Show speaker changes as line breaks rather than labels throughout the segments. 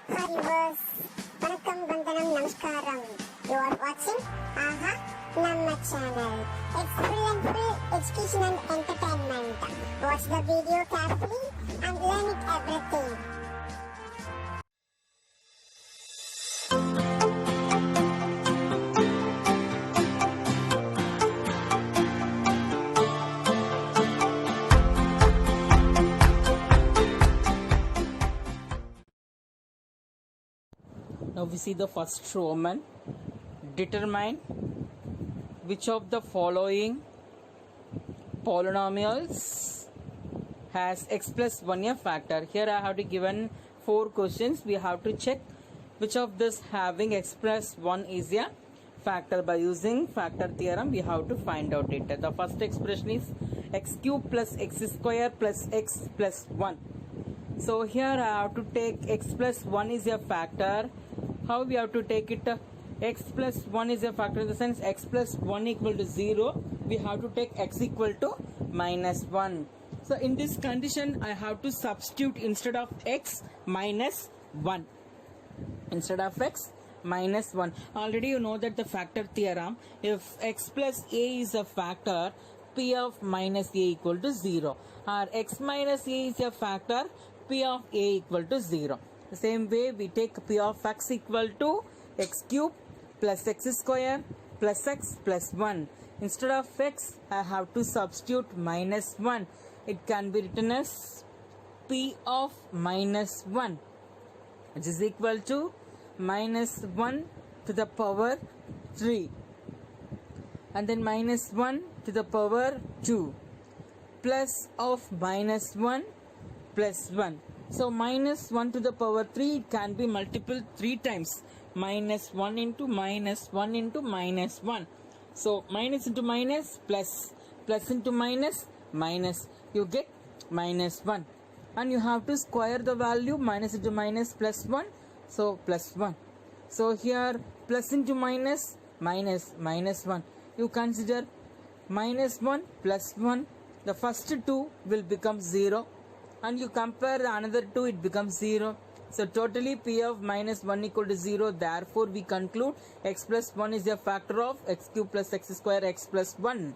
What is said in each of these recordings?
Hi viewers, Vanakkam, Vandanam, Namaskaram. You are watching Aha Namma channel. It's full and full education and entertainment. Watch the video carefully and learn it everything.
Now we see the first Roman. Determine which of the following polynomials has x plus 1 a factor. Here I have to given 4 questions. We have to check which of this having x plus 1 is a factor. By using factor theorem we have to find out it. The first expression is x cube plus x square plus x plus 1. So here I have to take x plus 1 is a factor. How we have to take it? X plus 1 is a factor in the sense x plus 1 equal to 0. We have to take x equal to minus 1. So in this condition I have to substitute instead of x minus 1. Instead of x minus 1. Already you know that the factor theorem, if x plus a is a factor, p of minus a equal to 0. Or x minus a is a factor, p of a equal to 0. The same way we take p of x equal to x cube plus x square plus x plus 1. Instead of x I have to substitute minus 1. It can be written as p of minus 1, which is equal to minus 1 to the power 3 and then minus 1 to the power 2 plus of minus 1 plus 1. So minus 1 to the power 3 it can be multiple 3 times. Minus 1 into minus 1 into minus 1. So minus into minus plus, plus into minus minus. You get minus 1. And you have to square the value. Minus into minus plus 1. So plus 1. So here plus into minus minus minus 1. You consider minus 1 plus 1. The first 2 will become 0. And you compare the another 2, it becomes 0. So totally p of minus 1 equal to 0. Therefore we conclude x plus 1 is a factor of x cube plus x square x plus 1.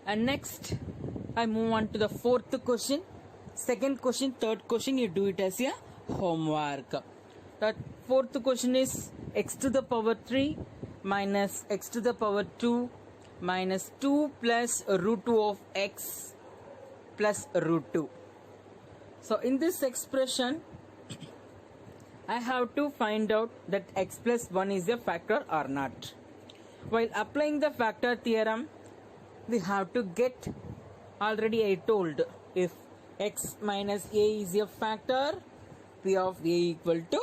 And next I move on to the fourth question. Second question, third question, you do it as a homework. The fourth question is x to the power 3 minus x to the power 2 minus 2 plus root 2 of x plus root 2. So in this expression I have to find out that x plus 1 is a factor or not. While applying the factor theorem we have to get, already I told, if x minus a is a factor, p of a equal to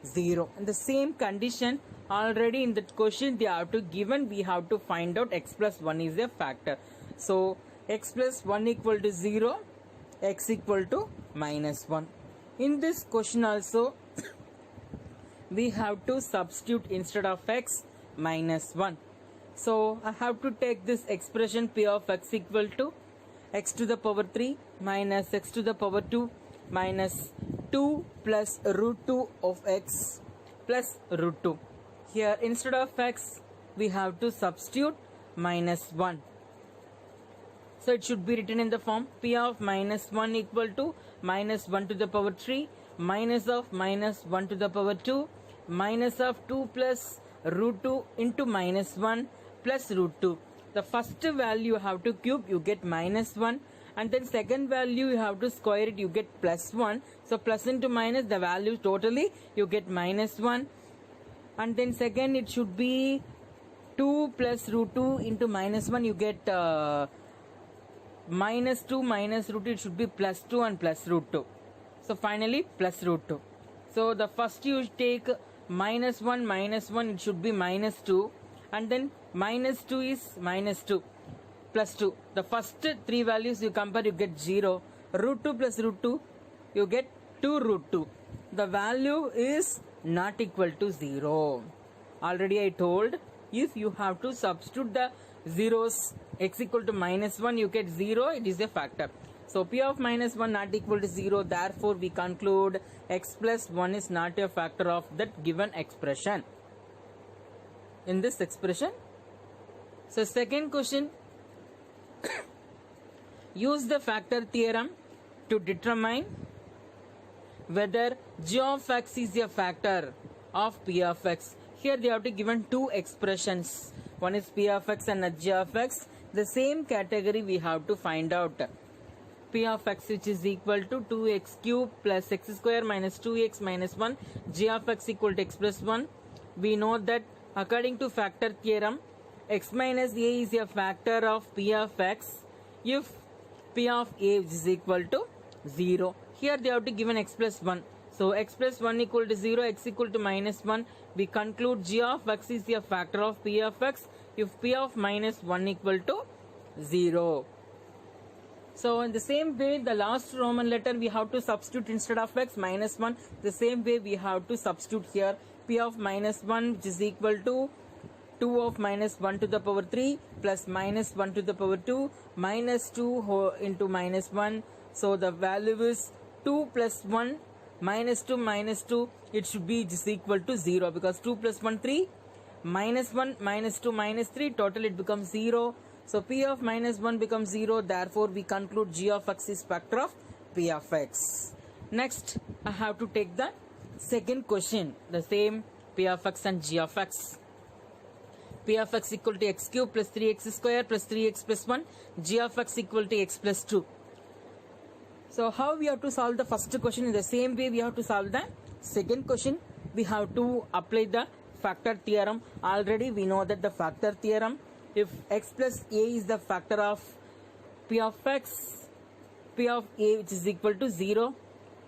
0. In the same condition already in that question they have to given, we have to find out x plus 1 is a factor. So x plus 1 equal to 0, x equal to minus 1. In this question also we have to substitute instead of x minus 1. So I have to take this expression p of x equal to x to the power 3 minus x to the power 2 minus 2 plus root 2 of x plus root 2. Here instead of x we have to substitute minus 1. So it should be written in the form p of minus 1 equal to minus 1 to the power 3 minus of minus 1 to the power 2 minus of 2 plus root 2 into minus 1 plus root 2. The first value you have to cube, you get minus 1, and then second value you have to square it, you get plus 1. So plus into minus, the value totally you get minus 1, and then second it should be 2 plus root 2 into minus 1, you get minus 2 minus root 2, it should be plus 2 and plus root 2. So finally plus root 2. So the first you take minus 1, it should be minus 2, and then minus 2 is minus 2 plus 2. The first 3 values you compare, you get 0. Root 2 plus root 2, you get 2 root 2. The value is not equal to 0. Already I told, if you have to substitute the zeros, x equal to minus 1 you get 0, it is a factor. So p of minus 1 not equal to 0. Therefore, we conclude x plus 1 is not a factor of that given expression. In this expression. So second question, use the factor theorem to determine whether g of x is a factor of p of x. Here they have to given two expressions. One is p of x and g of x. The same category we have to find out. P of x which is equal to 2x cube plus x square minus 2x minus 1. G of x equal to x plus 1. We know that according to factor theorem, x minus a is a factor of p of x if p of a is equal to 0. Here they have to given x plus 1. So x plus 1 equal to 0, x equal to minus 1. We conclude g of x is a factor of p of x if p of minus 1 equal to 0. So in the same way, the last Roman letter we have to substitute instead of x minus 1. The same way we have to substitute here p of minus 1 which is equal to 2 of minus 1 to the power 3 plus minus 1 to the power 2 minus 2 into minus 1. So the value is 2 plus 1 minus 2, it should be just equal to 0 because 2 plus 1 3 minus 1 minus 2 minus 3 total it becomes 0. So p of minus 1 becomes 0. Therefore we conclude g of x is factor of p of x. Next I have to take the second question, the same p of x and g of x. P of x equal to x cube plus 3x square plus 3x plus 1. G of x equal to x plus 2. So how we have to solve the first question? In the same way we have to solve the second question. We have to apply the factor theorem. Already we know that the factor theorem, if x plus a is the factor of p of x, p of a which is equal to 0.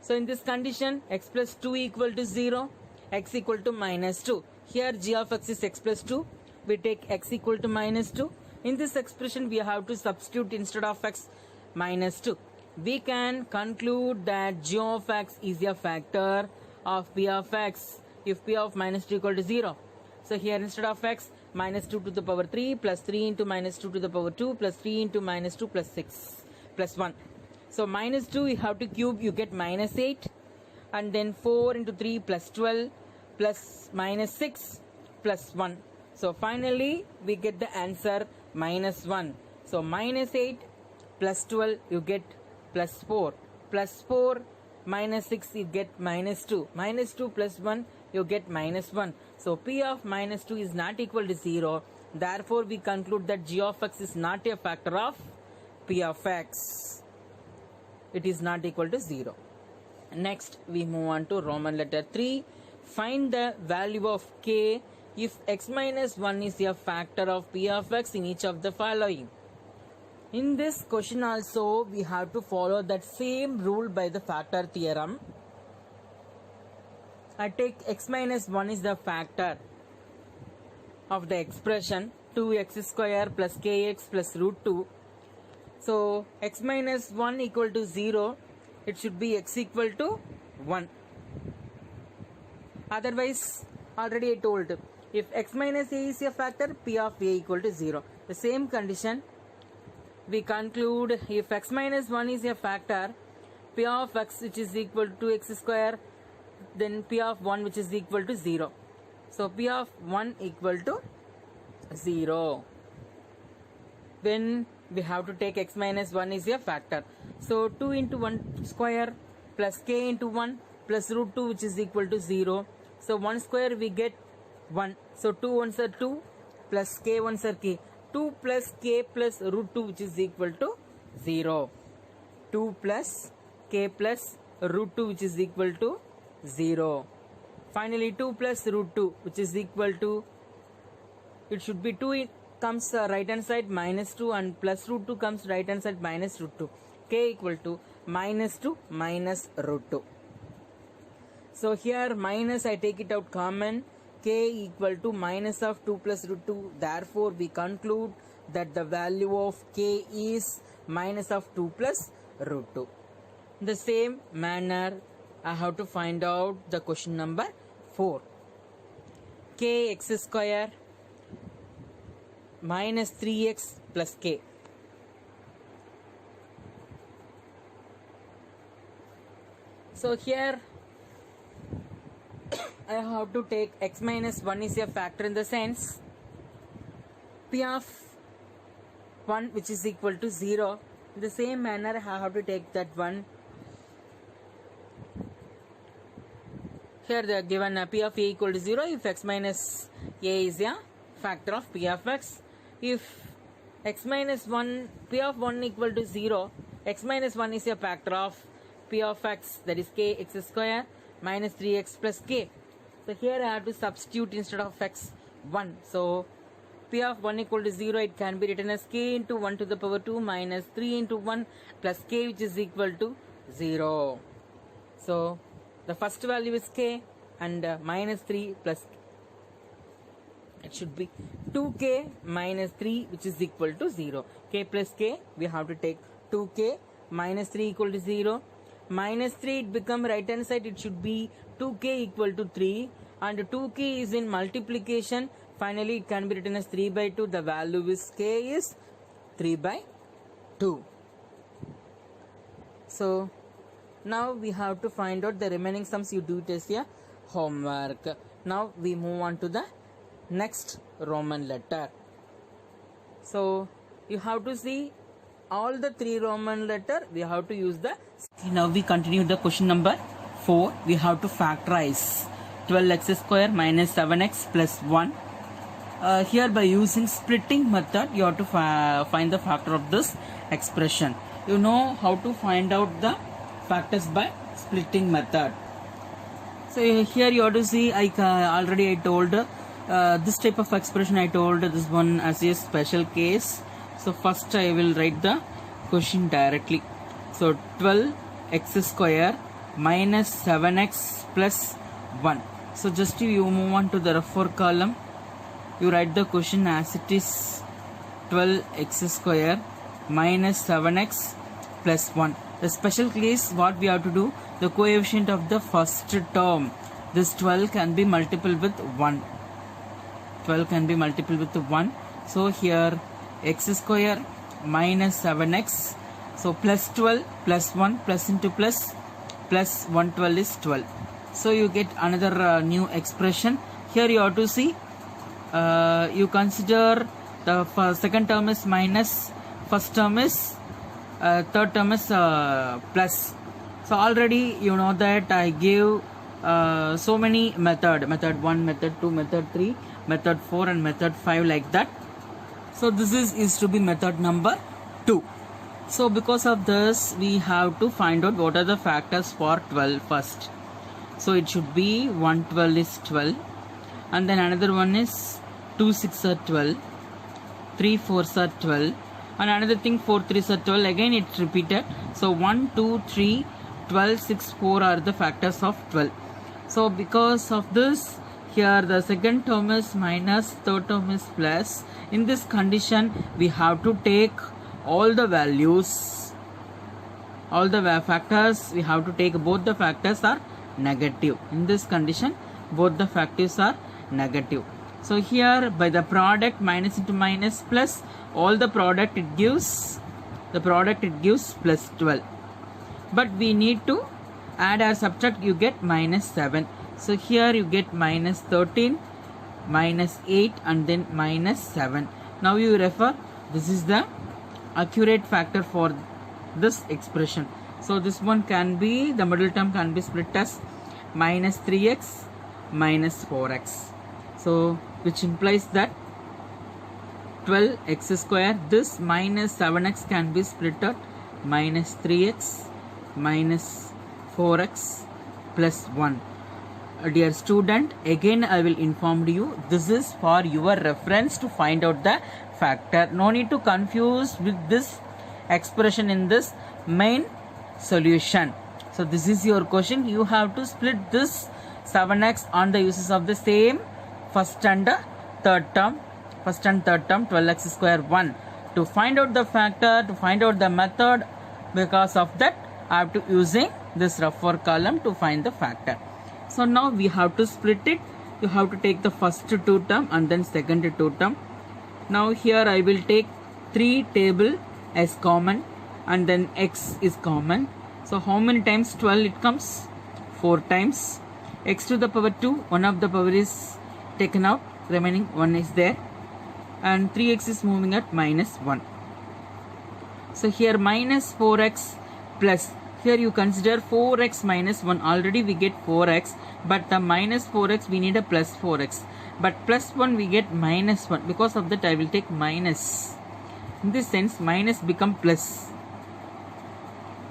So in this condition x plus 2 equal to 0, x equal to minus 2. Here g of x is x plus 2. We take x equal to minus 2. In this expression we have to substitute instead of x minus 2. We can conclude that g of x is a factor of p of x if p of minus 2 equal to 0. So here instead of x, minus 2 to the power 3 plus 3 into minus 2 to the power 2 plus 3 into minus 2 plus 6 plus 1. So minus 2 you have to cube, you get minus 8, and then 4 into 3 plus 12 plus minus 6 plus 1. So finally we get the answer minus 1. So minus 8 plus 12 you get plus 4, plus 4 minus 6 you get minus 2, minus 2 plus 1 you get minus 1. So p of minus 2 is not equal to 0. Therefore we conclude that g of x is not a factor of p of x. It is not equal to 0. Next we move on to Roman letter 3. Find the value of k if x minus 1 is a factor of p of x in each of the following. In this question also we have to follow that same rule by the factor theorem. I take x minus 1 is the factor of the expression 2x square plus kx plus root 2. So x minus 1 equal to 0, it should be x equal to 1. Otherwise, already I told, if x minus a is a factor, p of a equal to 0. The same condition, we conclude if x minus 1 is a factor, p of x which is equal to x square, then p of 1 which is equal to 0. So p of 1 equal to 0. When we have to take x minus 1 is a factor. So 2 into 1 square plus k into 1 plus root 2 which is equal to 0. So 1 square we get 1. So 2 ones are 2 plus k ones are k. 2 plus k plus root 2 which is equal to 0. 2 plus k plus root 2 which is equal to 0. Finally 2 plus root 2 which is equal to, it should be 2, it comes right hand side minus 2 and plus root 2 comes right hand side minus root 2. K equal to minus 2 minus root 2. So here minus I take it out common, k equal to minus of 2 plus root 2. Therefore we conclude that the value of k is minus of 2 plus root 2. In the same manner I have to find out the question number 4. Kx square minus 3x plus k. So here I have to take x minus 1 is a factor in the sense p of 1 which is equal to 0. In the same manner I have to take that one. Here they are given p of a equal to 0 if x minus a is a factor of p of x. If x minus 1, p of 1 equal to 0, x minus 1 is a factor of p of x, that is k x square minus 3x plus k. So here I have to substitute instead of x 1. So p of 1 equal to 0, it can be written as k into 1 to the power 2 minus 3 into 1 plus k, which is equal to 0. So the first value is k and minus 3 plus k. It should be 2k minus 3 which is equal to 0. K plus k, we have to take 2k minus 3 equal to 0. Minus 3, it become right hand side, it should be 2k equal to 3, and 2k is in multiplication. Finally it can be written as 3 by 2. The value is k is 3 by 2. So now we have to find out the remaining sums. You do it as a homework. Now we move on to the next Roman letter. So you have to see all the 3 Roman letter. We have to use the. Now we continue the question number 4. We have to factorize 12x square minus 7x plus 1. Here by using splitting method you have to find the factor of this expression. You know how to find out the factors by splitting method. So here you have to see, already I told this type of expression, I told this one as a special case. So first I will write the question directly. So 12x square minus 7x plus 1. So just you move on to the refer column. You write the question as it is 12x square minus 7x plus 1. The special case, what we have to do, the coefficient of the first term, this 12 can be multiple with 1. 12 can be multiple with 1. So here x square minus 7x. So plus 12 plus 1 plus into plus 112 is 12. So you get another new expression. Here you have to see, you consider the second term is minus, first term is third term is plus. So already you know that I gave so many method 1, method 2, method 3, method 4 and method 5 like that. So this is to be method number 2. So because of this we have to find out what are the factors for 12 first. So it should be 112 is 12, and then another one is 2 6 are 12, 3 4s are 12, and another thing 4 3s are 12. Again it's repeated. So 1 2 3 12 6 4 are the factors of 12. So because of this, here the second term is minus, third term is plus. In this condition we have to take all the values, all the factors, we have to take both the factors are negative. In this condition both the factors are negative. So here by the product, minus into minus plus, all the product it gives plus 12. But we need to add or subtract, you get minus 7. So here you get minus 13, minus 8 and then minus 7. Now you refer, this is the accurate factor for this expression. So this one can be, the middle term can be split as minus 3x minus 4x. So which implies that 12x square, this minus 7x can be split at minus 3x minus 4x plus 1. Dear student, again I will inform you, this is for your reference to find out the factor. No need to confuse with this expression in this main solution. So this is your question. You have to split this 7x on the uses of the same first and third term, 12x square 1. To find out the factor, to find out the method, because of that I have to using this refer column to find the factor. So now we have to split it. You have to take the first 2 term and then second 2 term. Now here I will take 3 table as common and then x is common. So So how many times 12 it comes? 4 times. X to the power 2, one of the power is taken out, remaining 1 is there, and 3x is moving at minus 1. So here minus 4x plus, here you consider 4x minus 1, already we get 4x, but the minus 4x we need a plus 4x, but plus 1 we get minus 1, because of that I will take minus. In this sense minus become plus,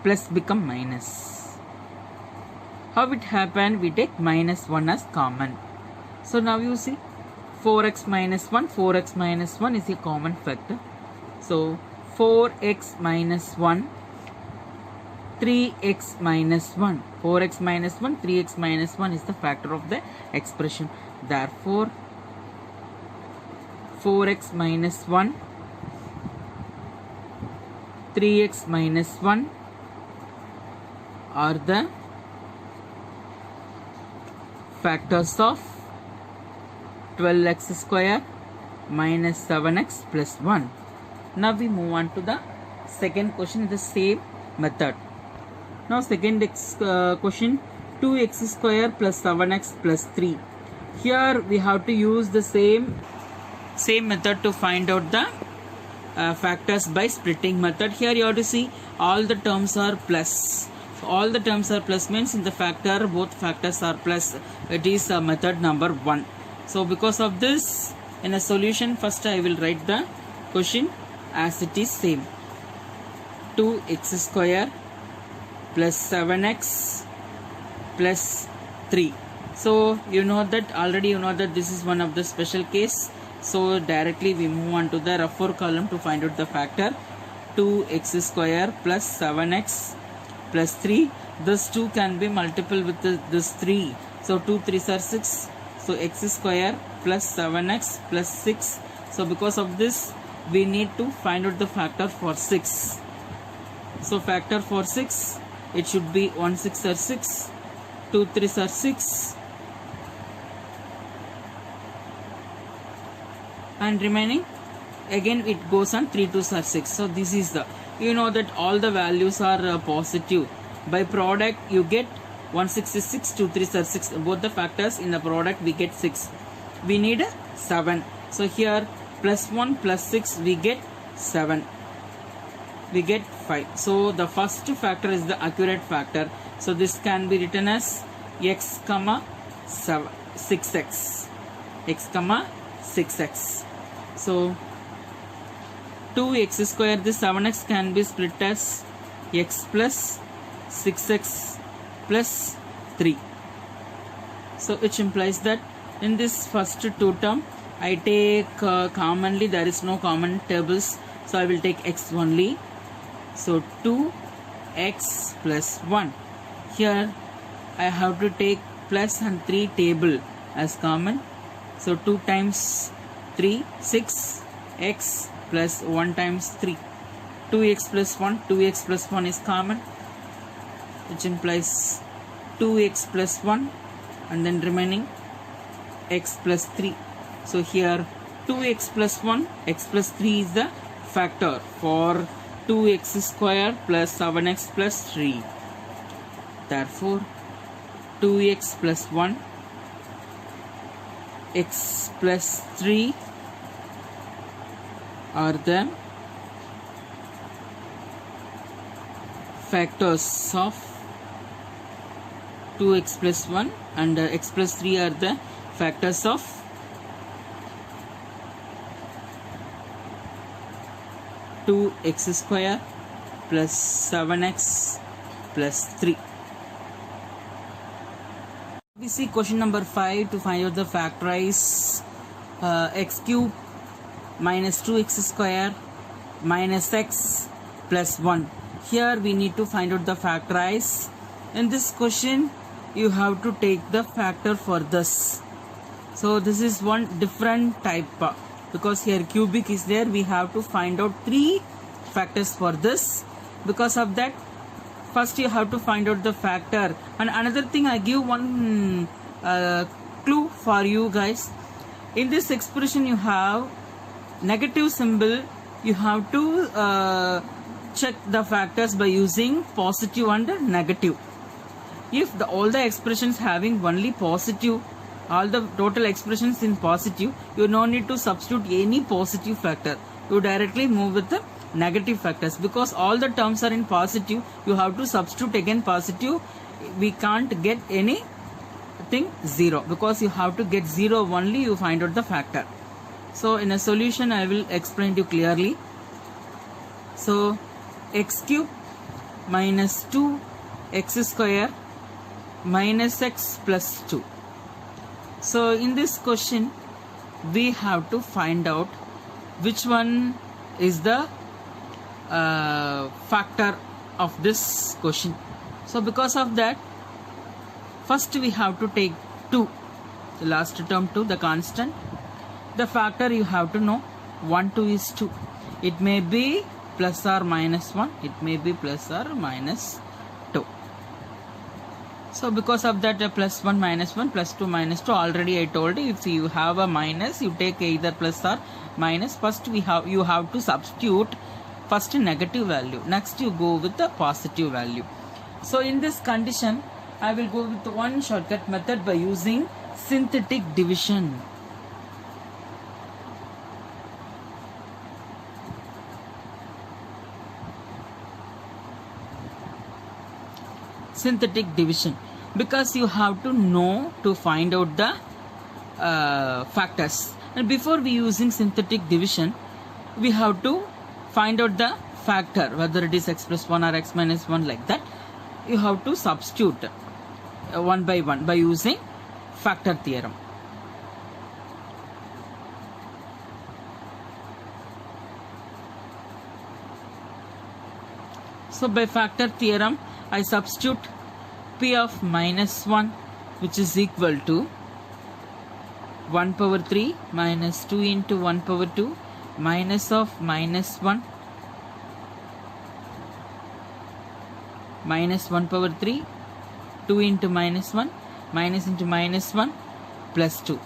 plus become minus. How it happened? We take minus 1 as common. So now you see 4x minus 1, 4x minus 1 is a common factor. So 4x minus 1, 3x minus 1, 4x minus 1, 3x minus 1 is the factor of the expression. Therefore 4x minus 1, 3x minus 1 are the factors of 12x square minus 7x plus 1. Now we move on to the second question in the same method. Now second question, 2x square plus 7x plus 3. Here we have to use the same method to find out the factors by splitting method. Here you have to see all the terms are plus. All the terms are plus means in the factor both factors are plus. It is method number 1. So because of this, in a solution first I will write the question as it is same. 2x square plus 7x plus 3. So you know that already, you know that this is one of the special case. So directly we move on to the rougher column to find out the factor. 2x square plus 7x plus 3. This 2 can be multiple with this 3. So 2 3s are 6. So x square plus 7x plus 6. So because of this we need to find out the factor for 6. So factor for 6, it should be 1 6 are 6, 2 3s are 6, and remaining again it goes on 3 2s are 6. So this is the, you know that all the values are positive. By product you get 1 6 is 6, 2 3s are 6. Both the factors in the product we get 6. We need 7. So here plus 1 plus 6 we get 7. We get 5. So the first factor is the accurate factor. So this can be written as x comma 6x. X comma 6x. So 2x square, this 7x can be split as x plus 6x plus 3. So which implies that in this first two term I take commonly, there is no common tables, so I will take x only. So 2x plus 1. Here I have to take plus and 3 table as common. So 2 times 3, 6, x plus 1 times 3. 2x plus 1, 2x plus 1 is common, which implies 2x plus 1 and then remaining x plus 3. So here 2x plus 1, x plus 3 is the factor for 2x square plus 7x plus 3. Therefore 2x plus 1, x plus 3 are the factors of 2x plus 1 and x plus 3 are the factors of 2x square plus 7x plus 3. We see question number 5 to find out the factorize x cube minus 2x square minus x plus 1. Here we need to find out the factorize. In this question you have to take the factor for this. So this is one different type because here cubic is there. We have to find out 3 factors for this. Because of that, first you have to find out the factor. And another thing, I give one clue for you guys. In this expression you have negative symbol. You have to check the factors by using positive and negative. If all the expressions having only positive, all the total expressions in positive, you no need to substitute any positive factor. You directly move with the negative factors, because all the terms are in positive. You have to substitute again positive. We can't get anything 0, because you have to get 0 only you find out the factor. So in a solution I will explain to you clearly. So x cube minus 2 x square minus x plus 2. So in this question we have to find out which one is the factor of this question. So because of that, first we have to take 2, the last term 2, the constant. The factor you have to know, 1, 2 is 2. It may be plus or minus 1, it may be plus or minus 2. So because of that, plus 1 minus 1 plus 2 minus 2, already I told you, if you have a minus, you take either plus or minus. First you have to substitute first negative value, next you go with the positive value. So in this condition I will go with one shortcut method by using synthetic division. Synthetic division, because you have to know to find out the factors, and before we using synthetic division we have to find out the factor, whether it is x plus 1 or x minus 1, like that. You have to substitute one by one by using factor theorem. So by factor theorem I substitute p of minus 1, which is equal to 1 power 3 minus 2 into 1 power 2 minus of minus 1 minus 1 power 3, 2 into minus 1, minus into minus 1 plus 2.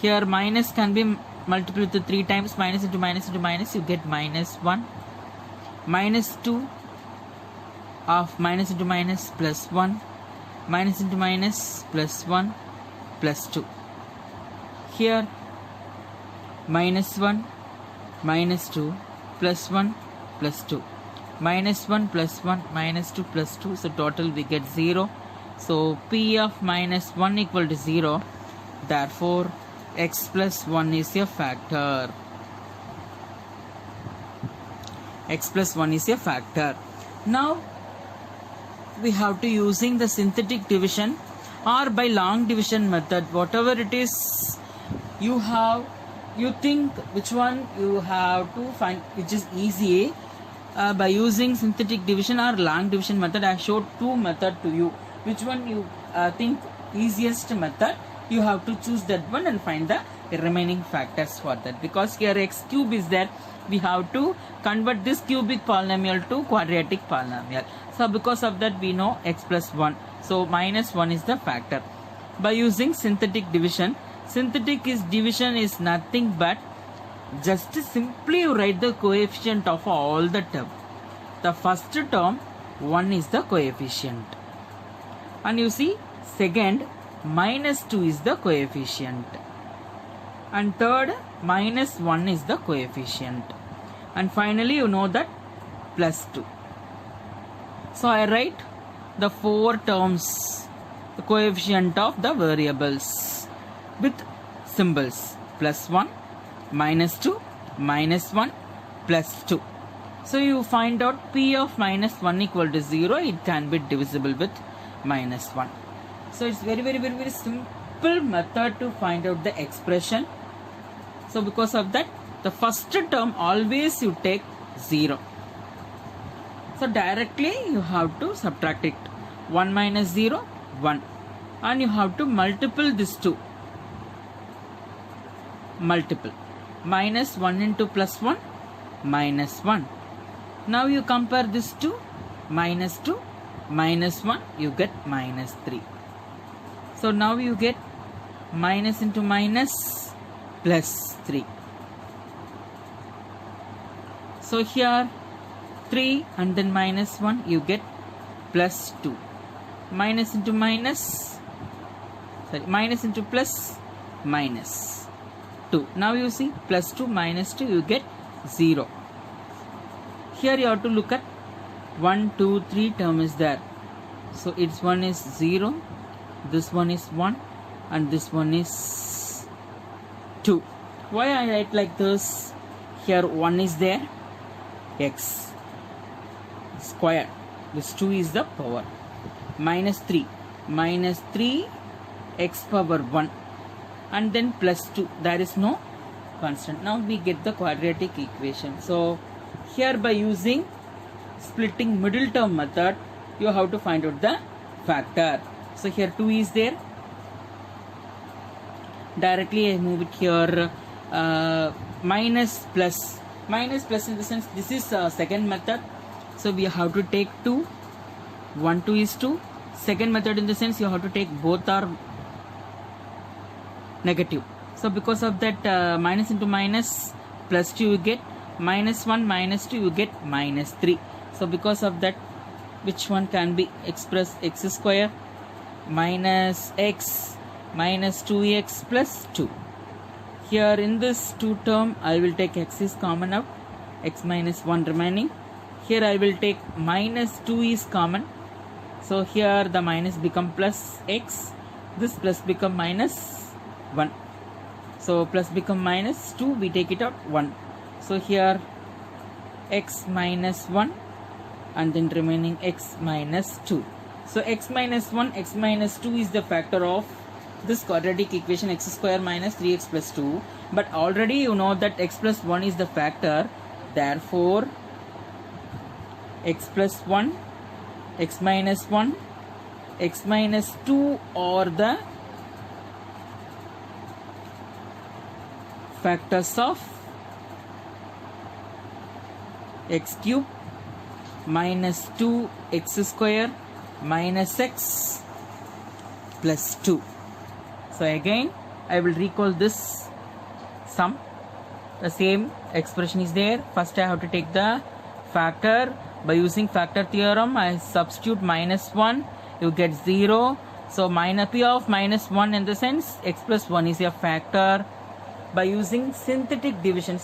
Here minus can be multiplied with 3 times, minus into minus into minus, you get minus 1, minus 2 of minus into minus plus 1, minus into minus plus 1 plus 2. Here minus 1 minus 2 plus 1 plus 2, minus 1 plus 1 minus 2 plus 2, so total we get 0. So p of minus 1 equal to 0, therefore x plus 1 is a factor. X plus 1 is a factor. Now we have to using the synthetic division or by long division method, whatever it is you think which one you have to find, which is easy. By using synthetic division or long division method, I showed 2 methods to you. Which one you think easiest method, you have to choose that one and find the remaining factors for that. Because here x cube is there, we have to convert this cubic polynomial to quadratic polynomial. So because of that we know x plus 1. So minus 1 is the factor. By using synthetic division, division is nothing but just simply you write the coefficient of all the term. The first term 1 is the coefficient, and you see second minus 2 is the coefficient, and third minus 1 is the coefficient, and finally you know that plus 2. So I write the 4 terms, the coefficient of the variables with symbols plus 1, minus 2, minus 1, plus 2. So you find out p of minus 1 equal to 0, it can be divisible with minus 1. So it's very simple method to find out the expression. So because of that, the first term always you take 0. So directly you have to subtract it. 1 minus 0, 1. And you have to multiple this 2. Multiple. Minus 1 into plus 1, minus 1. Now you compare this to minus 2, minus 1, you get minus 3. So now you get minus into minus plus 3. So here 3 and then minus 1, you get plus 2. Minus into minus, minus into plus, minus 2. Now you see plus 2 minus 2, you get 0. Here you have to look at 1, 2, 3 term is there. So its one is 0, this one is 1 and this one is 2. Why I write like this? Here 1 is there, x square, this 2 is the power, minus 3 x power 1 and then plus 2, there is no constant. Now we get the quadratic equation. So here by using splitting middle term method, you have to find out the factor. So here 2 is there, directly I move it here, minus plus in the sense this is second method, so we have to take 2, 1 2 is 2. Second method in the sense you have to take both are negative, so because of that minus into minus plus 2 you get minus 1 minus 2 you get minus 3. So because of that, which one can be expressed? X square minus x minus 2x plus 2. Here in this 2 term I will take x is common out, x minus 1 remaining. Here I will take minus 2 is common, so here the minus become plus x, this plus become minus 1, so plus become minus 2, we take it out 1. So here x minus 1 and then remaining x minus 2. So x minus 1, x minus 2 is the factor of this quadratic equation, x square minus 3x plus 2. But already you know that x plus 1 is the factor, therefore x plus 1, x minus 1, x minus 2 are the factors of x cube minus 2 x square minus x plus 2. So again I will recall this sum. The same expression is there. First I have to take the factor. By using factor theorem, I substitute minus 1, you get 0. So minus p of minus 1 in the sense x plus 1 is a factor. By using synthetic division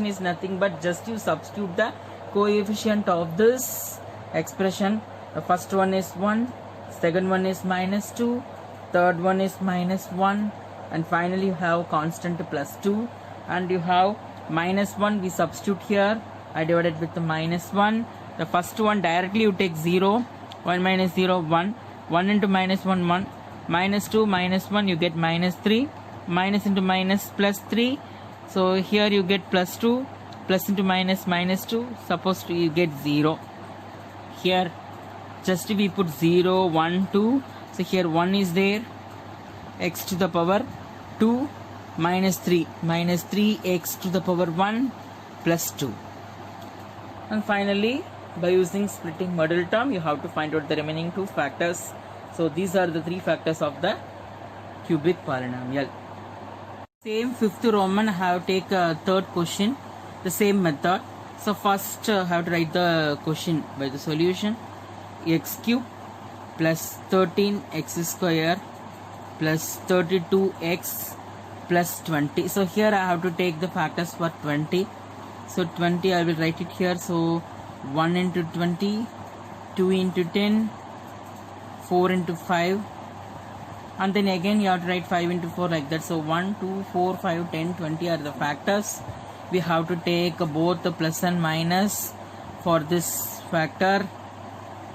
is nothing but just you substitute the coefficient of this expression. The first one is 1, second one is minus 2, third one is minus 1, and finally you have constant plus 2, and you have minus 1, we substitute here, I divided with the minus 1. The first one directly you take 0, 1 minus 0 1, 1 into minus 1 1, minus 2 minus 1 you get minus 3, minus into minus plus 3, so here you get plus 2, plus into minus minus 2, supposed to you get 0. Here just we put 0 1 2, so here 1 is there, x to the power 2 minus 3 x to the power 1 plus 2. And finally by using splitting middle term you have to find out the remaining 2 factors. So these are the 3 factors of the cubic polynomial. Same fifth Roman I have take third question, the same method. So first I have to write the question by the solution. X cube plus 13x square plus 32x plus 20. So here I have to take the factors for 20. So 20 I will write it here. So 1 into 20, 2 into 10, 4 into 5, and then again you have to write 5 into 4 like that. So 1, 2, 4, 5, 10, 20 are the factors. We have to take both the plus and minus for this factor.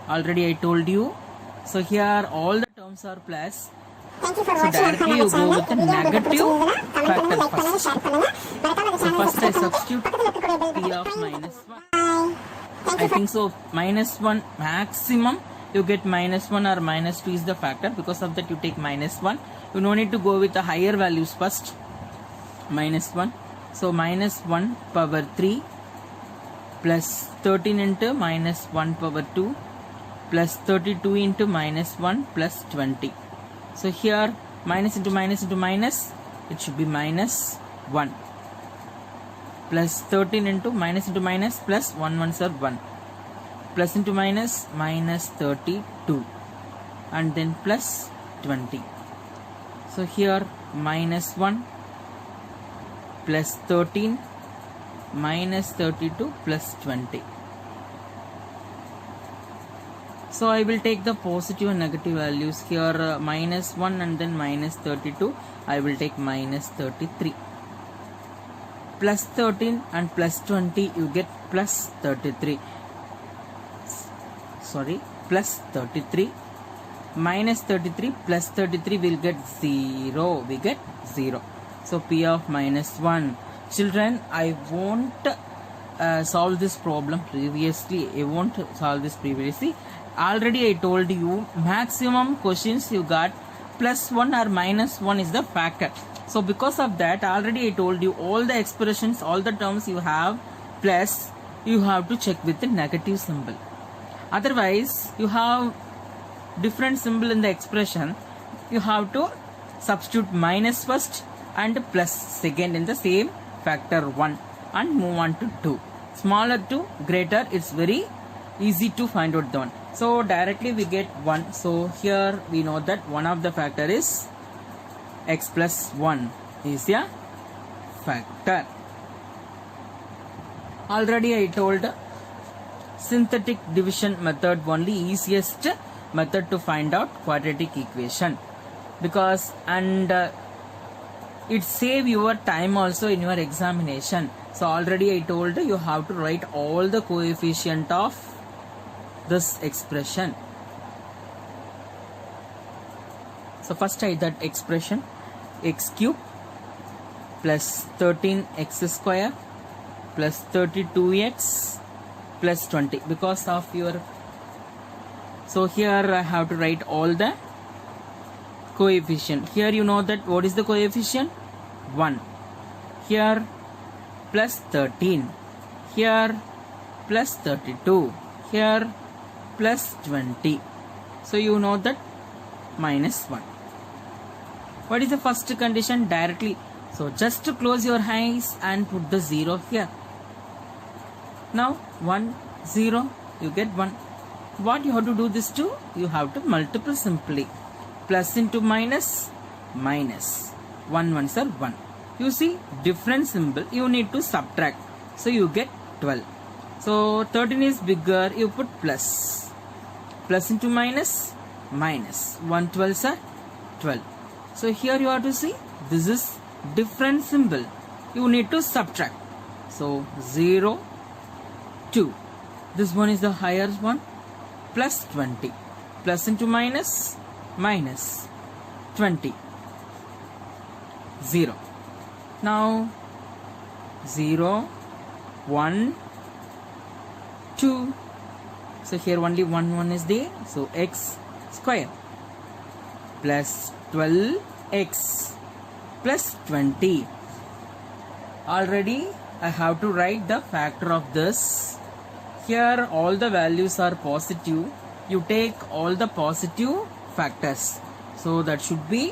Already I told you. So here all the terms are plus.
Thank you for
So
watching.
directly you go with the negative factor first. So first I substitute p of minus 1. I think so minus 1 maximum you get minus 1 or minus 2 is the factor. Because of that you take minus 1. You no need to go with the higher values first. Minus 1. So minus 1 power 3 plus 13 into minus 1 power 2 plus 32 into minus 1 plus 20. So here minus into minus into minus, it should be minus 1 plus 13 into minus plus 1 1s are 1. plus into minus, minus 32, and then plus 20. So here minus 1 plus 13 minus 32 plus 20. So I will take the positive and negative values here, minus 1 and then minus 32. I will take minus 33. Plus 13 and plus 20, you get plus 33. Sorry, plus 33. Minus 33 plus 33 will get 0. We get 0. So P of minus 1. Children, I won't solve this problem previously. I won't solve this previously. Already I told you maximum questions you got plus 1 or minus 1 is the factor. So because of that, already I told you all the expressions, all the terms you have plus, you have to check with the negative symbol. Otherwise, you have different symbol in the expression, you have to substitute minus first and plus second in the same factor 1 and move on to 2. Smaller to greater, it's very easy to find out the one. So directly we get 1. So here we know that one of the factor is x plus 1 is a factor. Already I told synthetic division method only easiest method to find out quadratic equation, because it save your time also in your examination. So already I told you have to write all the coefficient of this expression. So first write that expression, x cube plus 13x square plus 32x plus 20, because of your, so here I have to write all the coefficient. Here you know that what is the coefficient? 1. Here plus 13, here plus 32, here plus 20. So you know that minus 1. What is the first condition? Directly, so just to close your eyes and put the 0 here. Now 1 0, you get 1. What you have to do this to? You have to multiply simply. Plus into minus, minus. 1 1s are 1. You see different symbol, you need to subtract. So you get 12. So 13 is bigger, you put plus. Plus into minus, minus. 1 12s are 12. So here you have to see, this is different symbol. You need to subtract. So 0, 2. This one is the higher one. Plus 20. Plus into minus, minus 20. 0. Now 0, 1, 2. So here only 1 is there. So x square plus 12x plus 20. Already I have to write the factor of this. Here all the values are positive. You take all the positive factors. So that should be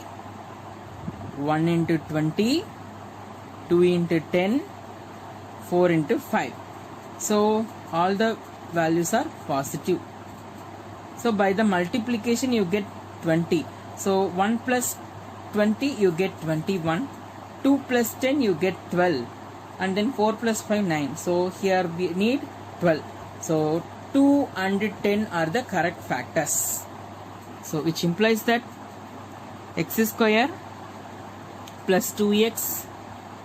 1 into 20, 2 into 10, 4 into 5. So all the values are positive. So by the multiplication you get 20. So 1 plus 20 you get 21. 2 plus 10 you get 12. And then 4 plus 5 9. So here we need 12. So 2 and 10 are the correct factors. So which implies that x square plus 2x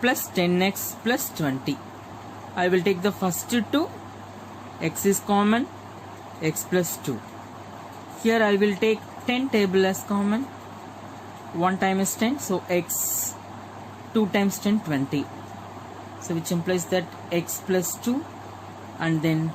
plus 10x plus 20. I will take the first two. X is common, x plus 2. Here I will take 10 table as common. 1 time is 10, so x 2 times 10 20. So which implies that x plus 2 and then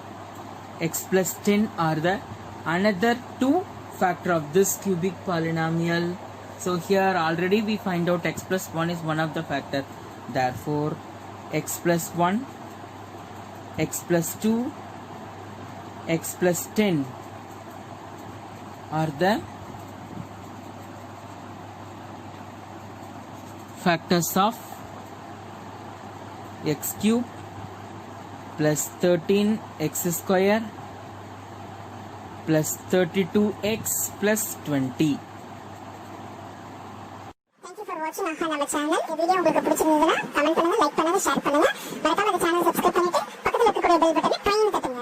x plus 10 are the another 2 factor of this cubic polynomial. So here already we find out x plus 1 is one of the factor. Therefore x plus 1, x plus 2, x plus 10 are the factors of x cube plus 13x square plus 32x plus 20.
Thank you for watching ஆஹா நம்ம channel. இந்த video உங்களுக்கு பிடிச்சிருந்ததுன்னா comment பண்ணுங்க, like பண்ணுங்க, share பண்ணுங்க. மறக்காம இந்த சேனலை சப்ஸ்கிரைப் பண்ணிட்டு பக்கத்துல இருக்கக்கூடிய பெல் பட்டனை ட்ரைன் தட்டுங்க.